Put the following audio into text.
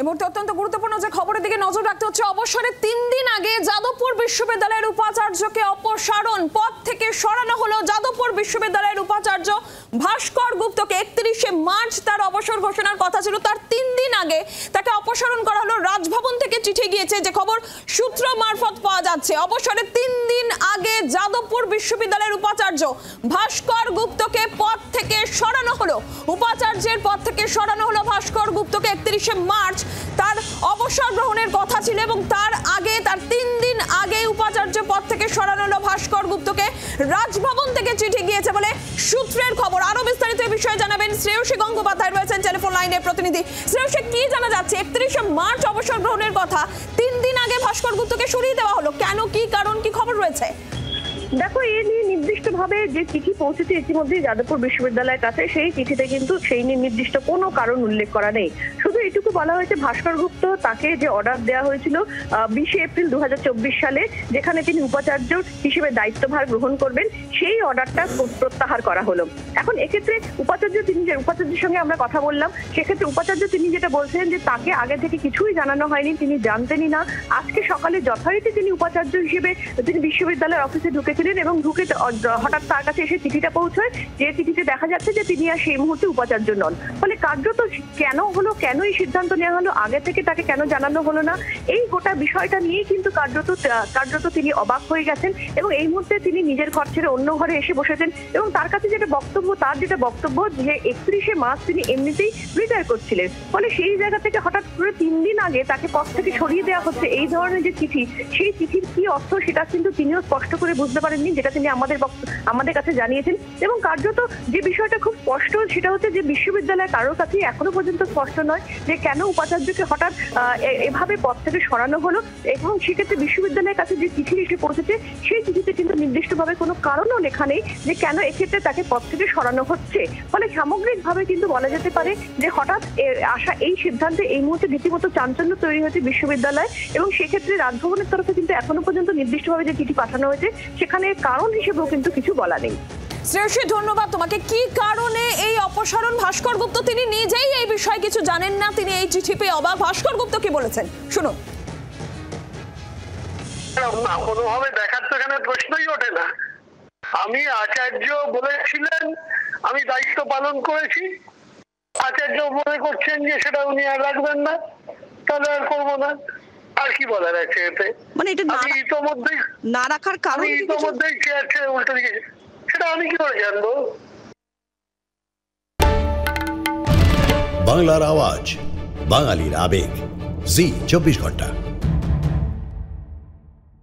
এই মুহূর্তে অত্যন্ত গুরুত্বপূর্ণ যে খবরের দিকে নজর রাখতে হচ্ছে। অবসরে 3 দিন আগে যাদবপুর বিশ্ববিদ্যালয়ের উপাচার্যকে অপসারণ, পদ থেকে সরানো হলো। যাদবপুর বিশ্ববিদ্যালয়ের উপাচার্য ভাস্কর গুপ্তকে 31শে মার্চ তার অবসর ঘোষণার কথা ছিল, তার 3 দিন আগে তাকে অপসারণ করা হলো। রাজভবন থেকে চিঠি গিয়েছে, যে খবর সূত্র মারফত পাওয়া যাচ্ছে। অবসরে 3 দিন আগে যাদবপুর বিশ্ববিদ্যালয়ের উপাচার্য ভাস্কর গুপ্তকে পদ থেকে সরানো হলো। উপাচার্যের পদ থেকে সরানো হলো ভাস্কর গুপ্তকে। 31শে মার্চ তার অবসর গ্রহণের কথা ছিল এবং তার আগে, তার 3 দিন আগে উপাচার্য পদ থেকে সরানো হলো ভাস্কর গুপ্তকে। রাজভবন থেকে চিঠি গিয়েছে বলে সূত্রের খবর। আরো বিস্তারিত এই বিষয়ে জানাবেন শ্রেয়সী গঙ্গোপাধ্যায়, রয়েছেন টেলিফোন লাইনের প্রতিনিধি। শ্রেয়সী, কি জানা যাচ্ছে? 31শে মার্চ অবসর গ্রহণের কথা, 3 দিন আগে ভাস্কর গুপ্তকে সরিয়ে দেওয়া হলো, কেন, কি কারণ, কি খবর রয়েছে? দেখো, এ নিয়ে নির্দিষ্টভাবে যে চিঠি পৌঁছেছে ইতিমধ্যে যাদবপুর বিশ্ববিদ্যালয়ের কাছে, সেই চিঠিতে কিন্তু সেই নিয়ে নির্দিষ্ট কোনো কারণ উল্লেখ করা নেই। শুধু এটুকু বলা হয়েছে ভাস্কর গুপ্ত, তাকে যে অর্ডার দেওয়া হয়েছিল 20শে এপ্রিল 2024 সালে, যেখানে তিনি উপাচার্য হিসেবে দায়িত্বভার গ্রহণ করবেন, সেই অর্ডারটা প্রত্যাহার করা হলো। এখন এক্ষেত্রে উপাচার্যের সঙ্গে আমরা কথা বললাম, সেক্ষেত্রে উপাচার্য তিনি যেটা বলছেন যে তাকে আগে থেকে কিছুই জানানো হয়নি, তিনি জানতেনই না। আজকে সকালে যথারীতি তিনি উপাচার্য হিসেবে তিনি বিশ্ববিদ্যালয়ের অফিসে ঢুকেছিলেন এবং ঢুকে হঠাৎ তার কাছে এসে চিঠিটা পৌঁছয়, যে চিঠিতে দেখা যাচ্ছে যে তিনি আর সেই মুহূর্তে উপাচার্য নন। ফলে কার্যত কেন হলো, কেন এই সিদ্ধান্ত নেওয়া হলো, আগে থেকে তাকে কেন জানানো হলো না, এই গোটা বিষয়টা নিয়েই কিন্তু কার্যত তিনি অবাক হয়ে গেছেন এবং এই মুহূর্তে তিনি নিজের ঘর ছেড়ে অন্য ঘরে এসে বসেছেন। এবং তার কাছে যেটা বক্তব্য যে 31শে মার্চ তিনি এমনিতেই রিটায়ার করছিলেন। ফলে সেই জায়গা থেকে হঠাৎ করে 3 দিন আগে তাকে পদ থেকে সরিয়ে দেওয়া হচ্ছে, এই ধরনের যে চিঠি, সেই চিঠির কি অর্থ সেটা কিন্তু তিনিও স্পষ্ট করে বুঝতে পারেননি, যেটা তিনি আমাদের কাছে জানিয়েছেন। এবং কার্যত যে বিষয়টা খুব স্পষ্ট, সেটা হচ্ছে যে বিশ্ববিদ্যালয়ের কারোর কাছে এখনো পর্যন্ত স্পষ্ট নয় যে কেন উপাচার্যকে হঠাৎ এভাবে পদ থেকে সরানো হলো। এবং সেক্ষেত্রে বিশ্ববিদ্যালয়ের কাছে যে চিঠি এসে পৌঁছেছে, সেই চিঠিতে কিন্তু নির্দিষ্টভাবে কোনো কারণও লেখা নেই যে কেন এক্ষেত্রে তাকে পদ থেকে সরানো হচ্ছে। ফলে সামগ্রিকভাবে কিন্তু বলা যেতে পারে যে হঠাৎ আসা এই সিদ্ধান্তে এই মুহূর্তে রীতিমতো চাঞ্চল্য তৈরি হয়েছে বিশ্ববিদ্যালয়। এবং সেক্ষেত্রে রাজভবনের তরফে কিন্তু এখনো পর্যন্ত নির্দিষ্টভাবে যে চিঠি পাঠানো হয়েছে, সেখানে কারণ হিসেবেও কিন্তু কিছু বলা নেই। শ্রেয়সী, ধন্যবাদ তোমাকে। কি কারণে এই অপসারণ? ভাস্কর গুপ্ত তিনি নিজেই এই বিষয়ে কিছু জানেন না, তিনি এই চিঠি পেয়ে অবাক। ভাস্কর গুপ্ত কি বলেছেন শুনুন। কোনোভাবে দেখার তো এখানে প্রশ্নই ওঠে না। আমি আচার্য বলেছিলেন, আমি দায়িত্ব পালন করেছি, আচার্য মনে করছেন যে সেটা উনি আর রাখবেন না, তাহলে আর করবো না। আর কি বলার আছে এতে? মানে এটা আমি ইতোমধ্যেই না রাখার কারণ, ইতোমধ্যেই চেয়ার ছেড়ে উল্টে দিকে, সেটা আমি কি করে জানবো? বাংলার আওয়াজ, বাঙালির আবেগ, জি 24 ঘন্টা।